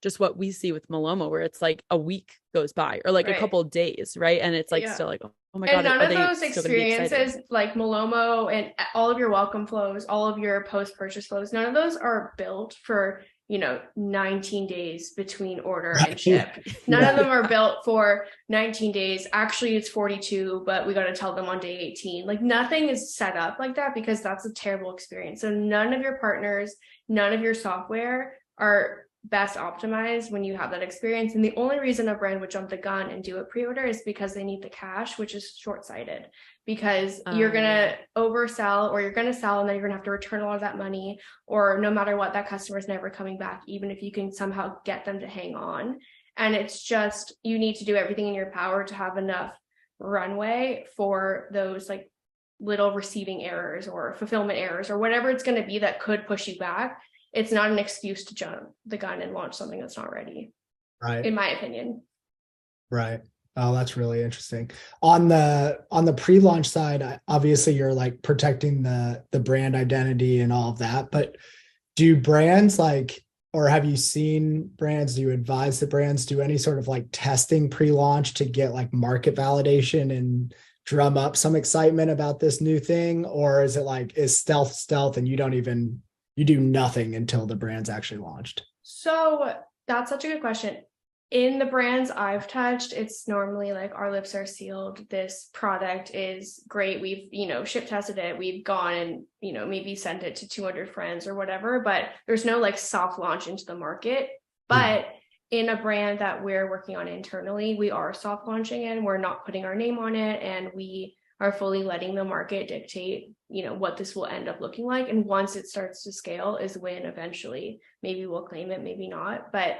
S2: just what we see with Malomo, where it's like a week goes by or like a couple of days, right? And it's like still like, oh my God.
S3: And none of those experiences, like Malomo and all of your welcome flows, all of your post-purchase flows, none of those are built for, 19 days between order and ship. None of them are built for 19 days. Actually, it's 42, but we got to tell them on day 18. Like, nothing is set up like that, because that's a terrible experience. So none of your partners, none of your software are best optimized when you have that experience. And the only reason a brand would jump the gun and do a pre-order is because they need the cash, which is short-sighted, because you're going to oversell, or you're going to sell and then you're going to have to return a lot of that money, or no matter what, that customer is never coming back, even if you can somehow get them to hang on. And it's just, you need to do everything in your power to have enough runway for those like little receiving errors or fulfillment errors or whatever it's going to be that could push you back. It's not an excuse to jump the gun and launch something that's not ready. Right. In my opinion.
S1: Right. Oh, that's really interesting. On the pre-launch side, obviously you're like protecting the brand identity and all of that, but do brands or have you seen brands, do you advise the brands do any sort of like testing pre-launch to get like market validation and drum up some excitement about this new thing? Or is it like, is stealth and you do nothing until the brand's actually launched?
S3: So that's such a good question. In the brands I've touched, it's normally like, our lips are sealed. This product is great. We've, ship tested it. We've gone and, maybe sent it to 200 friends or whatever, but there's no like soft launch into the market. But in a brand that we're working on internally, we are soft launching in. We're not putting our name on it, and we are fully letting the market dictate, what this will end up looking like. And once it starts to scale is when eventually maybe we'll claim it, maybe not. But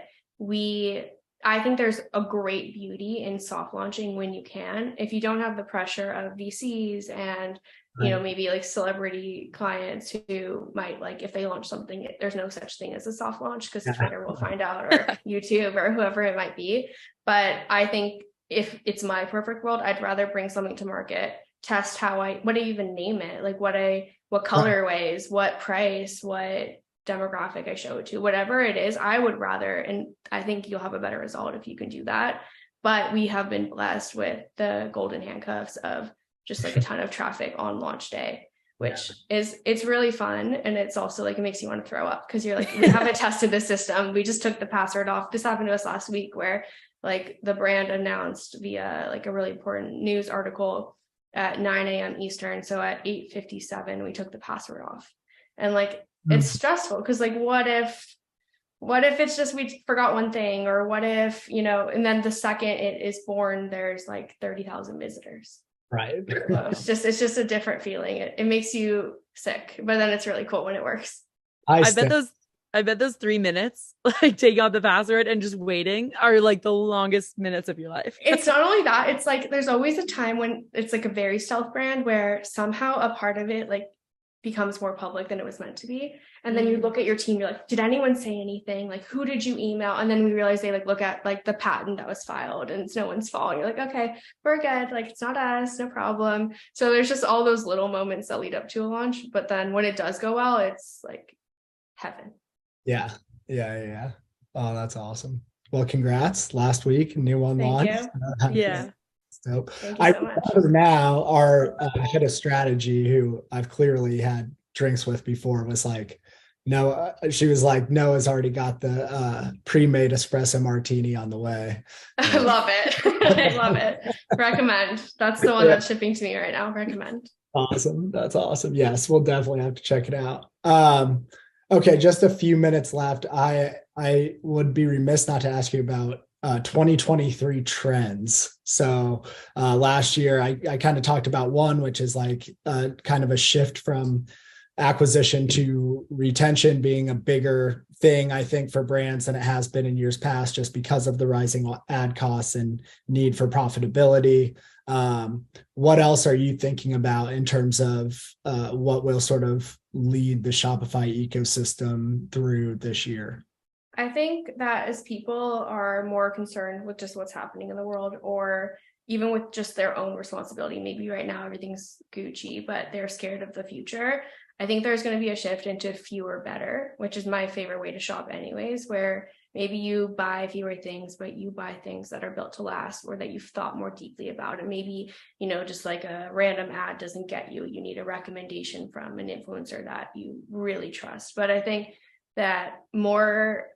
S3: I think there's a great beauty in soft launching when you can, if you don't have the pressure of VCs and, maybe like celebrity clients who might, like, if they launch something, there's no such thing as a soft launch because Twitter will find out, or YouTube, or whoever it might be. But I think if it's my perfect world, I'd rather bring something to market, test what do you even name it? Like what colorways, what price, what demographic I show it to, whatever it is, I would rather, and I think you'll have a better result if you can do that. But we have been blessed with the golden handcuffs of just like a ton of traffic on launch day, which it's really fun. And it's also like, it makes you want to throw up because you're like, we haven't tested the system. We just took the password off. This happened to us last week where like the brand announced via like a really important news article at 9 a.m. Eastern. So at 8:57, we took the password off. And like, it's stressful because like, what if it's just, we forgot one thing, or what if, and then the second it is born, there's like 30,000 visitors.
S1: Right.
S3: So it's just a different feeling. It makes you sick, but then it's really cool when it works.
S2: I bet those 3 minutes, like taking out the password and just waiting, are like the longest minutes of your life.
S3: It's not only that, it's like, there's always a time when it's like a very stealth brand where somehow a part of it like becomes more public than it was meant to be. And then you look at your team, you're like, did anyone say anything? Like, who did you email? And then we realize they like look at like the patent that was filed and it's no one's fault. You're like, okay, we're good. Like, it's not us, no problem. So there's just all those little moments that lead up to a launch. But then when it does go well, it's like heaven.
S1: Yeah. Oh, that's awesome. Well, congrats. Last week, new one launched.
S2: Yeah.
S1: So
S3: I remember
S1: now our head of strategy, who I've clearly had drinks with before, was like, No, she was like, Noah's already got the pre-made espresso martini on the way.
S3: I love it. I love it. Recommend. That's the one that's shipping to me right now. Recommend.
S1: Awesome. That's awesome. Yes, we'll definitely have to check it out. Okay, just a few minutes left. I would be remiss not to ask you about 2023 trends. So last year I kind of talked about one, which is like kind of a shift from acquisition to retention being a bigger thing, I think, for brands than it has been in years past, just because of the rising ad costs and need for profitability. What else are you thinking about in terms of what will sort of lead the Shopify ecosystem through this year?
S3: I think that as people are more concerned with just what's happening in the world, or even with just their own responsibility, maybe right now everything's Gucci, but they're scared of the future. I think there's going to be a shift into fewer better, which is my favorite way to shop anyways, where maybe you buy fewer things, but you buy things that are built to last or that you've thought more deeply about. And maybe, just like a random ad doesn't get you. You need a recommendation from an influencer that you really trust. But I think that more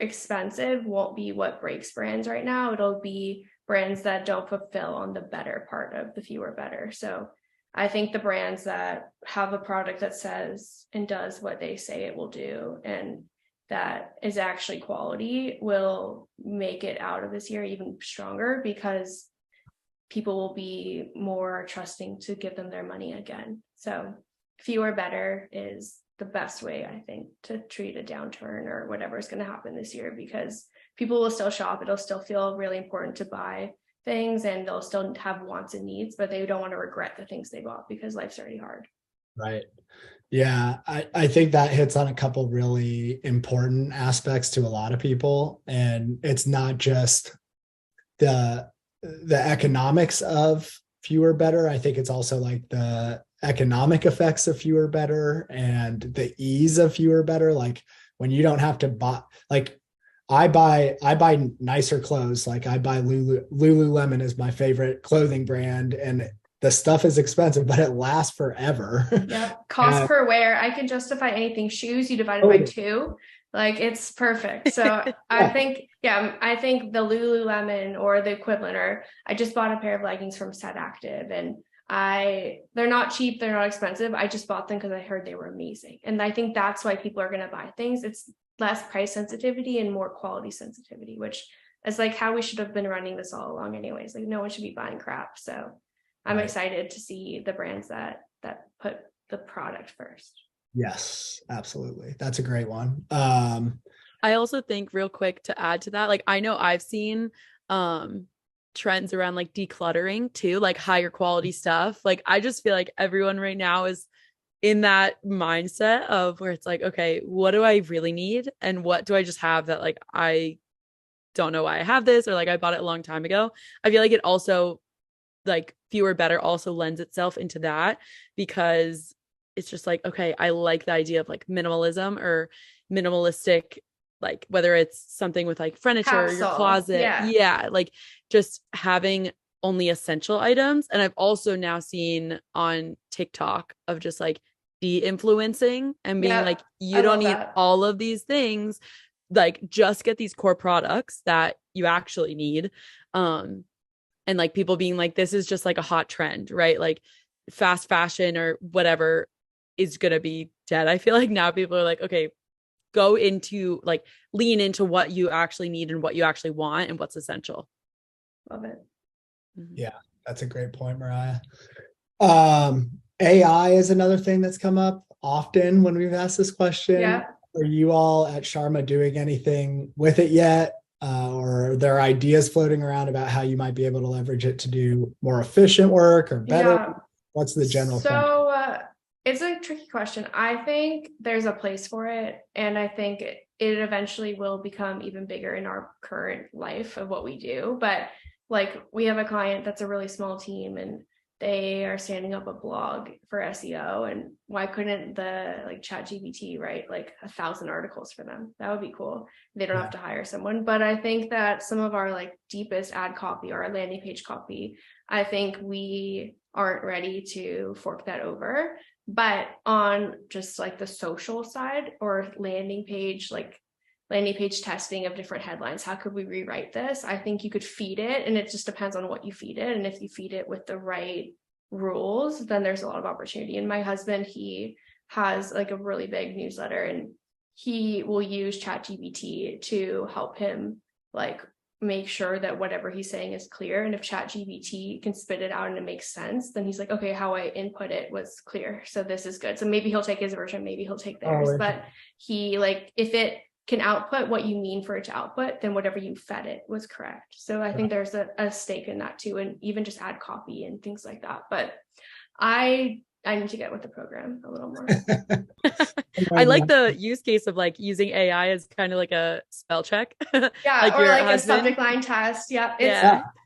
S3: expensive won't be what breaks brands right now. It'll be brands that don't fulfill on the better part of the fewer better. So I think the brands that have a product that says and does what they say it will do, and that is actually quality, will make it out of this year even stronger, because people will be more trusting to give them their money again. So fewer better is the best way, I think, to treat a downturn or whatever is going to happen this year, because people will still shop. It'll still feel really important to buy things, and they'll still have wants and needs, but they don't want to regret the things they bought because life's already hard.
S1: Right. Yeah, I think that hits on a couple really important aspects to a lot of people. And it's not just the economics of fewer better. I think it's also like the economic effects of fewer better and the ease of fewer better. Like when you don't have to buy, like I buy nicer clothes. Like I buy Lululemon is my favorite clothing brand, and the stuff is expensive, but it lasts forever.
S3: Yeah, cost per wear. I can justify anything. Shoes, you divide it by 2. Like it's perfect. So I think the Lululemon or the equivalent, or I just bought a pair of leggings from Set Active, and they're not cheap, they're not expensive. I just bought them because I heard they were amazing. And I think that's why people are going to buy things. It's less price sensitivity and more quality sensitivity, which is like how we should have been running this all along anyways. Like no one should be buying crap. So I'm excited to see the brands that put the product first.
S1: Yes, absolutely. That's a great one.
S2: I also think, real quick, to add to that, like I know I've seen trends around like decluttering too, like higher quality stuff. Like I just feel like everyone right now is in that mindset of where it's like, okay, what do I really need? And what do I just have that like I don't know why I have this, or like I bought it a long time ago. I feel like it also, like fewer better also lends itself into that, because it's just like, okay, I like the idea of like minimalism or minimalistic, like whether it's something with like furniture, your closet. Yeah. Like just having only essential items. And I've also now seen on TikTok of just like de-influencing and being like, you don't need all of these things. Like just get these core products that you actually need. And like people being like, this is just like a hot trend, right? Like fast fashion or whatever is going to be dead. I feel like now people are like, okay, go into like lean into what you actually need and what you actually want and what's essential.
S3: Love it.
S1: Yeah, that's a great point, Mariah. AI is another thing that's come up often when we've asked this question.
S3: Yeah.
S1: Are you all at Sharma doing anything with it yet? Or are there ideas floating around about how you might be able to leverage it to do more efficient work or better? Yeah. What's the general thing?
S3: So it's a tricky question. I think there's a place for it, and I think it eventually will become even bigger in our current life of what we do. But like we have a client that's a really small team, and they are standing up a blog for SEO, and why couldn't the like ChatGPT write like 1,000 articles for them? That would be cool. They don't have to hire someone. But I think that some of our like deepest ad copy or our landing page copy, I think we aren't ready to fork that over. But on just like the social side or landing page testing of different headlines, how could we rewrite this? I think you could feed it, and it just depends on what you feed it. And if you feed it with the right rules, then there's a lot of opportunity. And my husband, he has like a really big newsletter, and he will use ChatGPT to help him like make sure that whatever he's saying is clear. And if ChatGPT can spit it out and it makes sense, then he's like, okay, how I input it was clear, so this is good. So maybe he'll take his version, maybe he'll take theirs. But he like, if it can output what you mean for it to output, then whatever you fed it was correct. So I think there's a stake in that too, and even just add copy and things like that. But I need to get with the program a little more.
S2: I like the use case of like using AI as kind of like a spell check.
S3: Yeah,
S2: like
S3: or like
S2: husband.
S3: a subject line test. Yeah,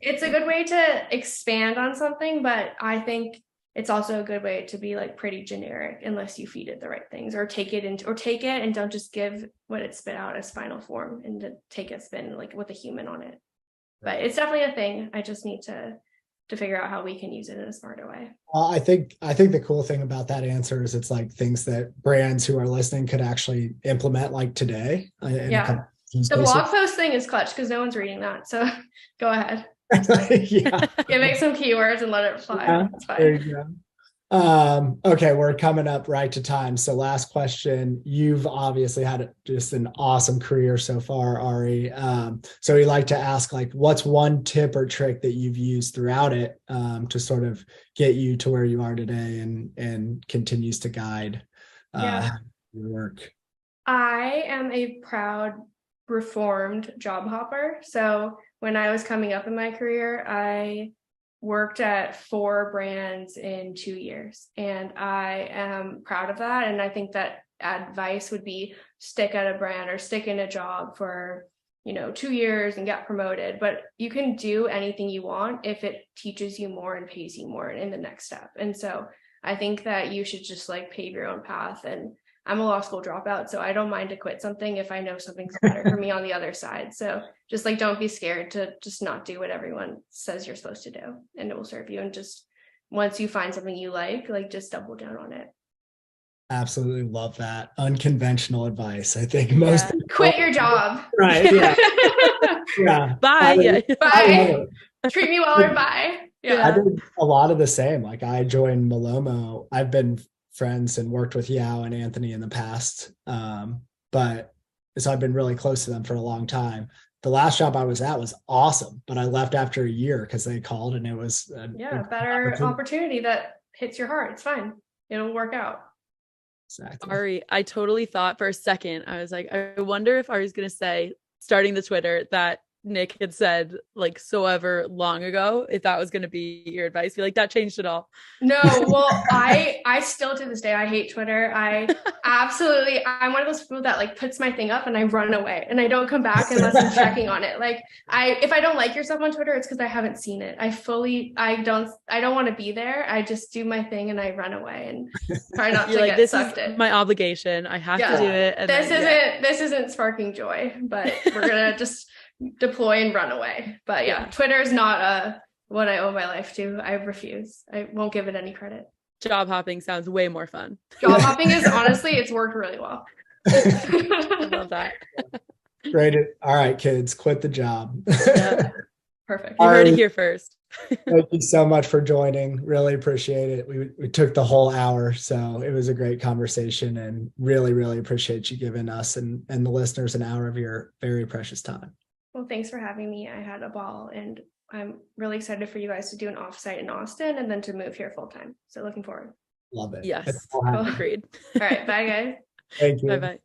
S3: it's a good way to expand on something, but I think it's also a good way to be like pretty generic unless you feed it the right things, or take it and don't just give what it spit out as final form, and to take a spin like with a human on it. But it's definitely a thing. I just need to figure out how we can use it in a smarter way.
S1: I think the cool thing about that answer is it's like things that brands who are listening could actually implement like today.
S3: The blog post thing is clutch because no one's reading that. So go ahead.
S1: Yeah.
S3: Give it some keywords and let it fly.
S1: Yeah,
S3: That's fine.
S1: there you go. Okay, we're coming up right to time. So last question. You've obviously had just an awesome career so far, Ari. So we like to ask, like, what's one tip or trick that you've used throughout it to sort of get you to where you are today and continues to guide your work?
S3: I am a proud reformed job hopper. So when I was coming up in my career, I worked at 4 brands in 2 years, and I am proud of that. And I think that advice would be stick at a brand or stick in a job for 2 years and get promoted. But you can do anything you want if it teaches you more and pays you more in the next step. And so I think that you should just like pave your own path. And I'm a law school dropout, so I don't mind to quit something if I know something's better for me on the other side. So just like, don't be scared to just not do what everyone says you're supposed to do, and it will serve you. And just once you find something you like just double down on it.
S1: Absolutely love that. Unconventional advice. I think most people,
S3: quit your job.
S1: Right. Yeah. Yeah.
S2: Bye.
S3: Bye. Treat me well or bye. Yeah.
S1: I did a lot of the same. Like I joined Malomo. I've been friends and worked with Yao and Anthony in the past. But so I've been really close to them for a long time. The last job I was at was awesome, but I left after a year because they called and it was a
S3: better opportunity that hits your heart. It's fine. It'll work out.
S1: Exactly.
S2: Ari, I totally thought for a second, I was like, I wonder if Ari's going to say, starting the Twitter, that Nik had said like so ever long ago, if that was going to be your advice. Feel like that changed it all.
S3: No, well, I still to this day, I hate Twitter. I'm one of those people that like puts my thing up and I run away and I don't come back unless I'm checking on it. Like if I don't like your stuff on Twitter, it's because I haven't seen it. I don't want to be there. I just do my thing and I run away and try not to
S2: like,
S3: get
S2: this
S3: sucked
S2: is
S3: in.
S2: My obligation. I have to do it. And
S3: this isn't sparking joy, but we're gonna just deploy and run away. But Twitter is not what I owe my life to. I refuse. I won't give it any credit.
S2: Job hopping sounds way more fun.
S3: Job hopping is honestly, it's worked really well.
S2: I love that.
S1: Great. All right, kids, quit the job.
S3: Yeah. Perfect.
S2: You heard it here first.
S1: Thank you so much for joining. Really appreciate it. We took the whole hour, so it was a great conversation, and really, really appreciate you giving us and the listeners an hour of your very precious time.
S3: Well, thanks for having me. I had a ball, and I'm really excited for you guys to do an offsite in Austin and then to move here full time. So looking forward.
S1: Love it.
S2: Yes.
S3: Cool.
S2: Agreed.
S3: All right. Bye, guys.
S1: Thank you.
S2: Bye-bye.